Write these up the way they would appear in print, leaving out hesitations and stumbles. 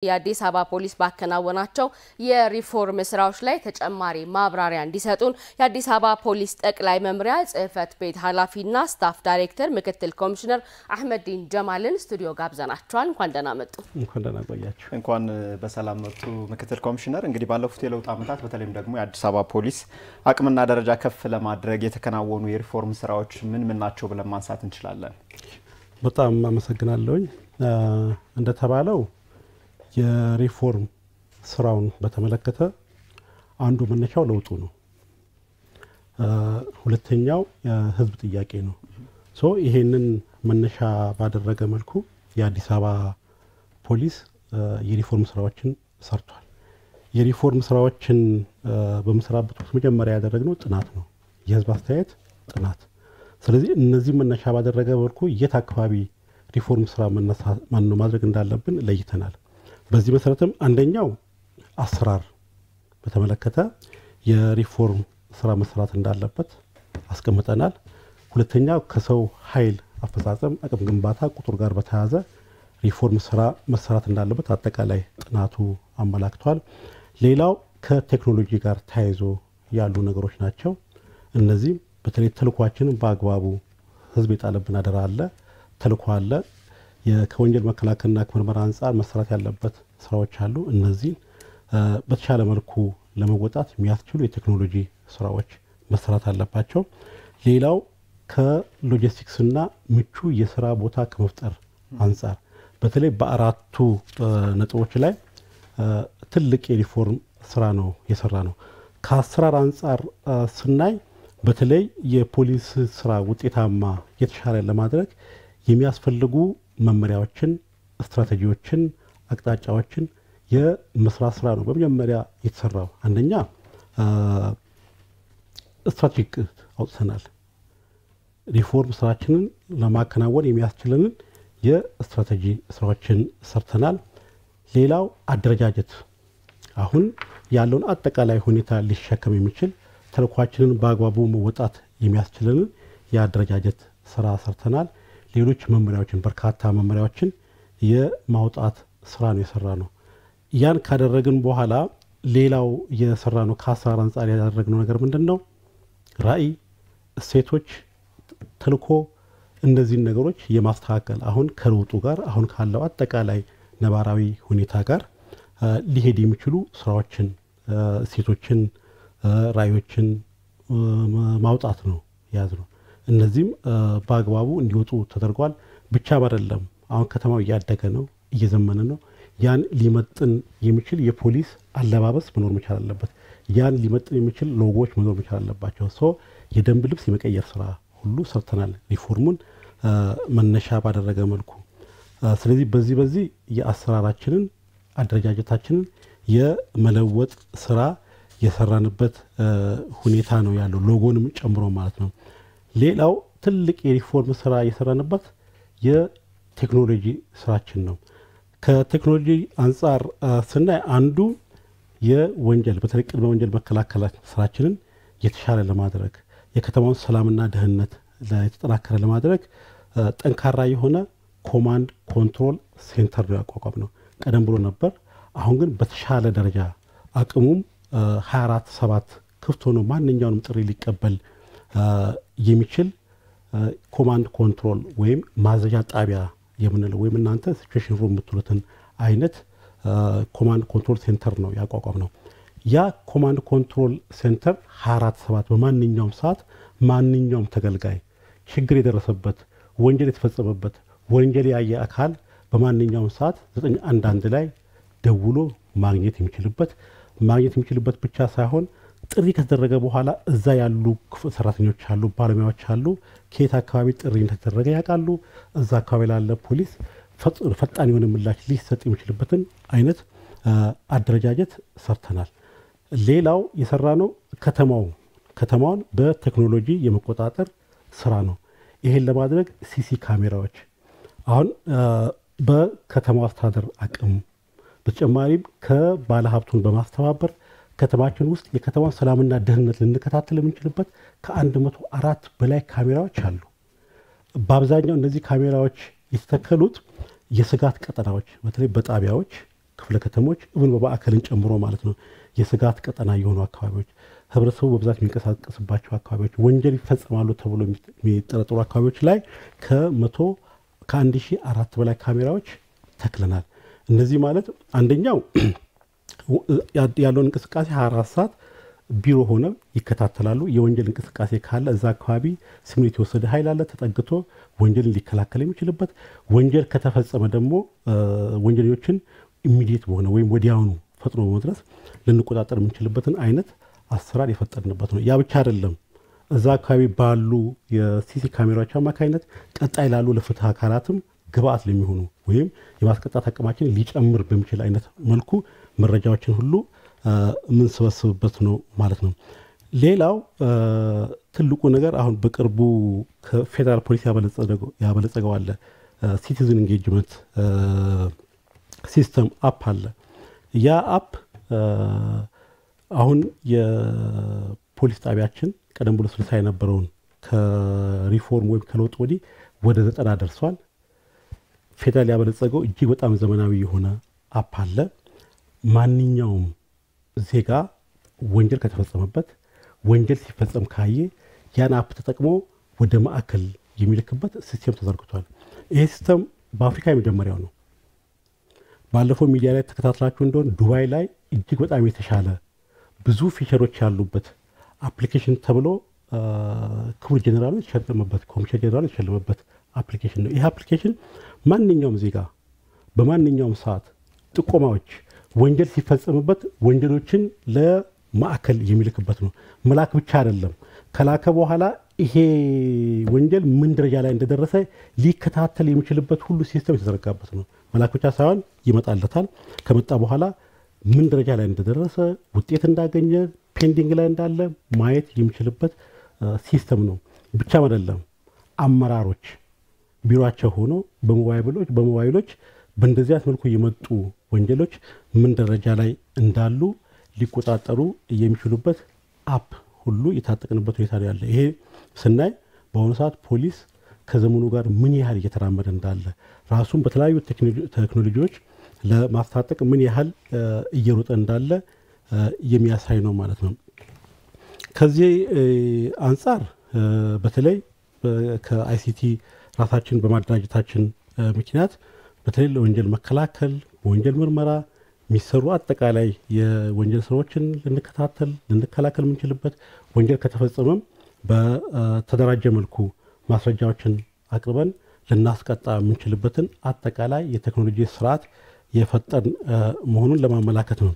የአዲስ አበባ ፖሊስ ባከናወናቸው የሪፎርም ስራዎች ላይ ተጨማሪ ማብራሪያ እንዲሰጡን የአዲስ አበባ ፖሊስ ጠቅላይ መምሪያ ጽህፈት ቤት ኃላፊና ስታፍ ዳይሬክተር ምክትል ኮሚሽነር አህመዲን ጀማልን ስቱዲዮ ጋብዘናቸዋል። እንኳን ደህና መጡ። እንኳን ደህና ቆያችሁ። እንኳን በሰላም መጡ ምክትል ኮሚሽነር። እንግዲህ ባለፉት የለውጥ አመታት በተለይም ደግሞ የአዲስ አበባ ፖሊስ አቅምና ደረጃ ከፍ ለማድረግ የተከናወኑ የሪፎርም ስራዎች ምን ናቸው ብለን ማንሳት እንችላለን? በጣም አመሰግናለሁ። እንደተባለው የሪፎርም ስራውን በተመለከተ አንዱ መነሻው ለውጡ ነው። ሁለተኛው የህዝብ ጥያቄ ነው። ይሄንን መነሻ ባደረገ መልኩ የአዲስ አበባ ፖሊስ የሪፎርም ስራዎችን ሰርቷል። የሪፎርም ስራዎችን በመስራበት ወቅት መጀመሪያ ያደረግነው ጥናት ነው፣ የህዝብ አስተያየት ጥናት። ስለዚህ እነዚህ መነሻ ባደረገ መልኩ የት አካባቢ ሪፎርም ስራ ማድረግ እንዳለብን ለይተናል። በዚህ መሰረትም አንደኛው አሰራር በተመለከተ የሪፎርም ስራ መስራት እንዳለበት አስቀምጠናል። ሁለተኛው ከሰው ኃይል አፈጻጸም አቅም ግንባታ ቁጥር ጋር በተያያዘ ሪፎርም ስራ መስራት እንዳለበት አጠቃላይ ጥናቱ አመላክቷል። ሌላው ከቴክኖሎጂ ጋር ተያይዞ ያሉ ነገሮች ናቸው። እነዚህ በተለይ ተልኳችንን በአግባቡ ህዝብ የጣለብን አደራ አለ፣ ተልኮ አለ። ከወንጀል መከላከልና ከምርመራ አንፃር መስራት ያለበት ስራዎች አሉ። እነዚህ በተሻለ መልኩ ለመወጣት የሚያስችሉ የቴክኖሎጂ ስራዎች መስራት አለባቸው። ሌላው ከሎጂስቲክስና ምቹ የስራ ቦታ ከመፍጠር አንፃር በተለይ በአራቱ ነጥቦች ላይ ትልቅ የሪፎርም ስራ ነው የሰራ ነው። ከአሰራር አንፃር ስናይ በተለይ የፖሊስ ስራ ውጤታማ የተሻለ ለማድረግ የሚያስፈልጉ መመሪያዎችን፣ ስትራቴጂዎችን፣ አቅጣጫዎችን የመስራት ስራ ነው በመጀመሪያ የተሰራው። አንደኛ ስትራቴጂክ አውጥተናል። ሪፎርም ስራችንን ለማከናወን የሚያስችለንን የስትራቴጂ ስራዎችን ሰርተናል። ሌላው አደረጃጀት፣ አሁን ያለውን አጠቃላይ ሁኔታ ሊሸከም የሚችል ተልኳችንን በአግባቡ መወጣት የሚያስችለንን የአደረጃጀት ስራ ሰርተናል። ሌሎች መመሪያዎችን በርካታ መመሪያዎችን የማውጣት ስራ ነው የሰራ ነው። ያን ካደረግን በኋላ ሌላው የሰራ ነው ከአሰራር አንፃር ያደረግነው ነገር ምንድነው? ራዕይ፣ እሴቶች፣ ተልኮ እነዚህን ነገሮች የማስተካከል አሁን ከለውጡ ጋር አሁን ካለው አጠቃላይ ነባራዊ ሁኔታ ጋር ሊሄድ የሚችሉ ስራዎችን፣ እሴቶችን፣ ራዕዮችን ማውጣት ነው ያዝነው። እነዚህም በአግባቡ እንዲወጡ ተደርጓል። ብቻ አይደለም፣ አሁን ከተማው እያደገ ነው፣ እየዘመነ ነው። ያን ሊመጥን የሚችል የፖሊስ አለባበስ መኖር መቻል አለበት። ያን ሊመጥን የሚችል ሎጎዎች መኖር መቻል አለባቸው። የደንብ ልብስ የመቀየር ስራ ሁሉ ሰርተናል ሪፎርሙን መነሻ ባደረገ መልኩ። ስለዚህ በዚህ የአሰራራችንን አደረጃጀታችንን የመለወጥ ስራ የሰራንበት ሁኔታ ነው ያለው፣ ሎጎንም ጨምሮ ማለት ነው። ሌላው ትልቅ የሪፎርም ስራ የሰራንበት የቴክኖሎጂ ስራችን ነው። ከቴክኖሎጂ አንፃር ስናይ አንዱ የወንጀል በተለይ ቅድመ ወንጀል መከላከል ስራችንን የተሻለ ለማድረግ የከተማውን ሰላምና ደህንነት የተጠናከረ ለማድረግ ጠንካራ የሆነ ኮማንድ ኮንትሮል ሴንተር ነው ያቋቋምነው። ቀደም ብሎ ነበር። አሁን ግን በተሻለ ደረጃ አቅሙም 24/7 ክፍት ሆኖ ማንኛውንም ጥሪ ሊቀበል የሚችል ኮማንድ ኮንትሮል ወይም ማዘዣ ጣቢያ የምንለው ወይም እናንተ ሲቹዌሽን ሩም የምትሉትን አይነት ኮማንድ ኮንትሮል ሴንተር ነው ያቋቋምነው። ያ ኮማንድ ኮንትሮል ሴንተር 24/7 በማንኛውም ሰዓት ማንኛውም ተገልጋይ ችግር የደረሰበት ወንጀል የተፈጸመበት ወንጀል ያየ አካል በማንኛውም ሰዓት 911 ላይ ደውሎ ማግኘት የሚችልበት ብቻ ሳይሆን ጥሪ ከተደረገ በኋላ እዛ ያሉ ሰራተኞች አሉ፣ ባለሙያዎች አሉ። ከየት አካባቢ ጥሪ እንደተደረገ ያውቃሉ። እዛ አካባቢ ላለ ፖሊስ ፈጣን የሆነ ምላሽ ሊሰጥ የሚችልበትን አይነት አደረጃጀት ሰርተናል። ሌላው የሰራነው ከተማውን በቴክኖሎጂ የመቆጣጠር ስራ ነው። ይሄን ለማድረግ ሲሲ ካሜራዎች አሁን በከተማው አስተዳደር አቅም በተጨማሪም ከባለሀብቱን በማስተባበር ከተማችን ውስጥ የከተማውን ሰላምና ደህንነት ልንከታተል የምንችልበት ከ104 በላይ ካሜራዎች አሉ። በአብዛኛው እነዚህ ካሜራዎች የተተከሉት የስጋት ቀጠናዎች በተለይ በጣቢያዎች ክፍለ ከተሞች እውን በማዕከልን ጨምሮ ማለት ነው የስጋት ቀጠና የሆኑ አካባቢዎች ህብረተሰቡ በብዛት የሚንቀሳቀስባቸው አካባቢዎች ወንጀል ይፈጸማሉ ተብሎ የሚጠረጠሩ አካባቢዎች ላይ ከ1004 በላይ ካሜራዎች ተክለናል። እነዚህ ማለት አንደኛው ያለውን እንቅስቃሴ 24 ሰዓት ቢሮ ሆነው ይከታተላሉ። የወንጀል እንቅስቃሴ ካለ እዛ አካባቢ ስምሪት የወሰደ ኃይል አለ ተጠግቶ ወንጀልን ሊከላከል የሚችልበት ወንጀል ከተፈጸመ ደግሞ ወንጀለኞችን ኢሚዲየት በሆነ ወይም ወዲያውኑ ፈጥኖ በመድረስ ልንቆጣጠር የምንችልበትን አይነት አሰራር የፈጠርንበት ነው። ያ ብቻ አይደለም። እዛ አካባቢ ባሉ የሲሲ ካሜራዎች አማካኝነት ቀጣይ ላሉ ለፍትህ አካላትም ግብአት ለሚሆኑ ወይም የማስቀጣት አቅማችን ሊጨምር በሚችል አይነት መልኩ መረጃዎችን ሁሉ የምንሰበስብበት ነው ማለት ነው። ሌላው ትልቁ ነገር አሁን በቅርቡ ከፌደራል ፖሊስ ያበለጸገው አለ ሲቲዝን ኢንጌጅመንት ሲስተም አፕ አለ። ያ አፕ አሁን የፖሊስ ጣቢያችን ቀደም ብሎ 60 የነበረውን ከሪፎርም ወይም ከለውጥ ወዲህ ወደ 90 ደርሷል። ፌደራል ያበለጸገው እጅግ በጣም ዘመናዊ የሆነ አፕ አለ። ማንኛውም ዜጋ ወንጀል ከተፈጸመበት ወንጀል ሲፈጸም ካየ ያን አፕ ተጠቅሞ ወደ ማዕከል የሚልክበት ሲስተም ተዘርግቷል። ይሄ ሲስተም በአፍሪካ የመጀመሪያው ነው። ባለፈው ሚዲያ ላይ ተከታትላችሁ እንደሆነ ዱባይ ላይ እጅግ በጣም የተሻለ ብዙ ፊቸሮች ያሉበት አፕሊኬሽን ተብሎ ክቡር ጀነራሉ የተሸለመበት ኮሚሽነር ጀነራሉ የተሸለመበት አፕሊኬሽን ነው። ይሄ አፕሊኬሽን ማንኛውም ዜጋ በማንኛውም ሰዓት ጥቆማዎች ወንጀል ሲፈጸምበት ወንጀሎችን ለማዕከል የሚልክበት ነው። መላክ ብቻ አይደለም፣ ከላከ በኋላ ይሄ ወንጀል ምን ደረጃ ላይ እንደደረሰ ሊከታተል የሚችልበት ሁሉ ሲስተም የተዘረጋበት ነው። መላክ ብቻ ሳይሆን ይመጣለታል። ከመጣ በኋላ ምን ደረጃ ላይ እንደደረሰ ውጤት እንዳገኘ ፔንዲንግ ላይ እንዳለ ማየት የሚችልበት ሲስተም ነው። ብቻ አይደለም፣ አመራሮች ቢሮአቸው ሆኖ በሞባይሎች በእንደዚህ አይነት መልኩ የመጡ ወንጀሎች ምን ደረጃ ላይ እንዳሉ ሊቆጣጠሩ የሚችሉበት አፕ ሁሉ የታጠቅንበት ሁኔታ ነው ያለ። ይሄ ስናይ በአሁኑ ሰዓት ፖሊስ ከዘመኑ ጋር ምን ያህል እየተራመደ እንዳለ ራሱን በተለያዩ ቴክኖሎጂዎች ለማስታጠቅ ምን ያህል እየሮጠ እንዳለ የሚያሳይ ነው ማለት ነው። ከዚህ አንጻር በተለይ ከአይሲቲ ራሳችን በማደራጀታችን ምክንያት በተለይ ለወንጀል መከላከል ወንጀል ምርመራ የሚሰሩ አጠቃላይ የወንጀል ስራዎችን ልንከላከል የምንችልበት ወንጀል ከተፈጸመም በተደራጀ መልኩ ማስረጃዎችን አቅርበን ልናስቀጣ የምንችልበትን አጠቃላይ የቴክኖሎጂ ስርዓት የፈጠን መሆኑን ለማመላከት ነው።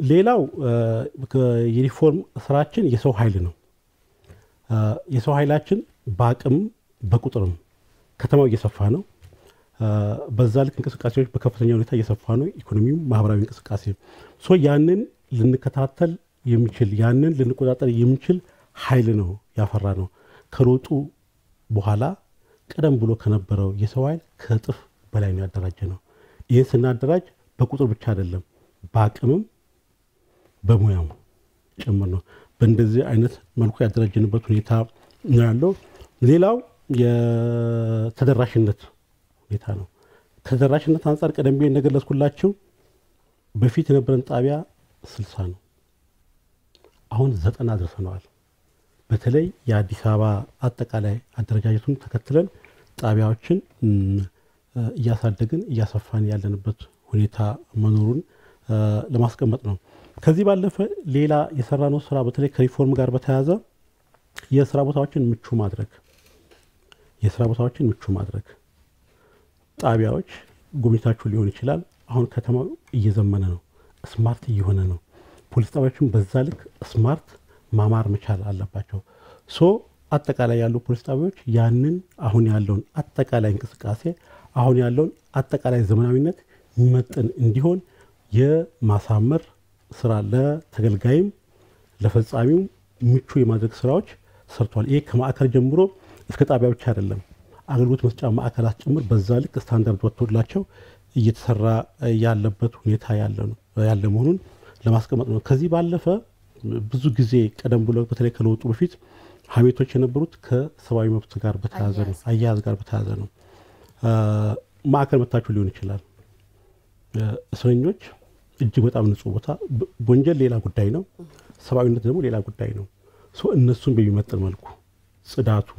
ሌላው የሪፎርም ስራችን የሰው ኃይል ነው። የሰው ኃይላችን በአቅም በቁጥርም ከተማው እየሰፋ ነው። በዛ ልክ እንቅስቃሴዎች በከፍተኛ ሁኔታ እየሰፋ ነው። ኢኮኖሚው ማህበራዊ እንቅስቃሴ ያንን ልንከታተል የሚችል ያንን ልንቆጣጠር የሚችል ኃይል ነው ያፈራ ነው። ከሮጡ በኋላ ቀደም ብሎ ከነበረው የሰው ኃይል ከእጥፍ በላይ ነው ያደራጀ ነው። ይህን ስናደራጅ በቁጥር ብቻ አይደለም በአቅምም በሙያም ጭምር ነው። በእንደዚህ አይነት መልኩ ያደራጀንበት ሁኔታ ነው ያለው። ሌላው የተደራሽነት ሁኔታ ነው። ከተደራሽነት አንጻር ቀደም ብዬ እንደገለጽኩላችሁ በፊት የነበረን ጣቢያ 60 ነው፣ አሁን 90 ደርሰናል። በተለይ የአዲስ አበባ አጠቃላይ አደረጃጀቱን ተከትለን ጣቢያዎችን እያሳደግን እያሰፋን ያለንበት ሁኔታ መኖሩን ለማስቀመጥ ነው። ከዚህ ባለፈ ሌላ የሰራነው ስራ በተለይ ከሪፎርም ጋር በተያያዘ የስራ ቦታዎችን ምቹ ማድረግ ጣቢያዎች ጎብኝታችሁ ሊሆን ይችላል። አሁን ከተማው እየዘመነ ነው፣ ስማርት እየሆነ ነው። ፖሊስ ጣቢያዎችን በዛ ልክ ስማርት ማማር መቻል አለባቸው። አጠቃላይ ያሉ ፖሊስ ጣቢያዎች ያንን አሁን ያለውን አጠቃላይ እንቅስቃሴ አሁን ያለውን አጠቃላይ ዘመናዊነት የሚመጥን እንዲሆን የማሳመር ስራ ለተገልጋይም ለፈጻሚው ምቹ የማድረግ ስራዎች ሰርቷል። ይሄ ከማዕከል ጀምሮ እስከ ጣቢያ ብቻ አይደለም፣ አገልግሎት መስጫ ማዕከላት ጭምር በዛ ልክ ስታንዳርድ ወጥቶላቸው እየተሰራ ያለበት ሁኔታ ያለ መሆኑን ለማስቀመጥ ነው። ከዚህ ባለፈ ብዙ ጊዜ ቀደም ብሎ በተለይ ከለውጡ በፊት ሀሜቶች የነበሩት ከሰብአዊ መብት ጋር በተያያዘ ነው፣ አያያዝ ጋር በተያያዘ ነው። ማዕከል መታችሁ ሊሆን ይችላል። እስረኞች እጅግ በጣም ንጹህ ቦታ ወንጀል ሌላ ጉዳይ ነው ሰብአዊነት ደግሞ ሌላ ጉዳይ ነው እነሱን በሚመጥን መልኩ ጽዳቱ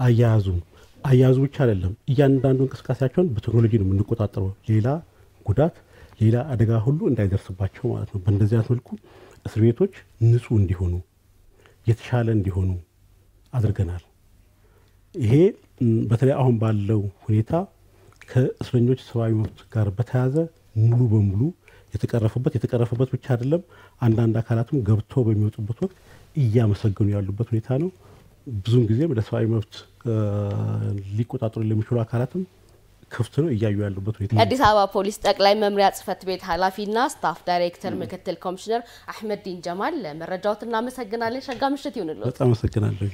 አያያዙ ብቻ አይደለም እያንዳንዱ እንቅስቃሴያቸውን በቴክኖሎጂ ነው የምንቆጣጠረው ሌላ ጉዳት ሌላ አደጋ ሁሉ እንዳይደርስባቸው ማለት ነው በእንደዚህ አይነት መልኩ እስር ቤቶች ንጹህ እንዲሆኑ የተሻለ እንዲሆኑ አድርገናል ይሄ በተለይ አሁን ባለው ሁኔታ ከእስረኞች ሰብአዊ መብት ጋር በተያያዘ ሙሉ በሙሉ የተቀረፈበት ብቻ አይደለም አንዳንድ አካላትም ገብተው በሚወጡበት ወቅት እያመሰገኑ ያሉበት ሁኔታ ነው ብዙን ጊዜ ለሰብአዊ መብት ሊቆጣጠሩ ለሚችሉ አካላትም ክፍት ነው እያዩ ያሉበት ሁኔታ የአዲስ አበባ ፖሊስ ጠቅላይ መምሪያ ጽህፈት ቤት ኃላፊና ስታፍ ዳይሬክተር ምክትል ኮሚሽነር አህመዲን ጀማል ለመረጃዎት እናመሰግናለን ሸጋ ምሽት ይሁንልዎት በጣም አመሰግናለሁ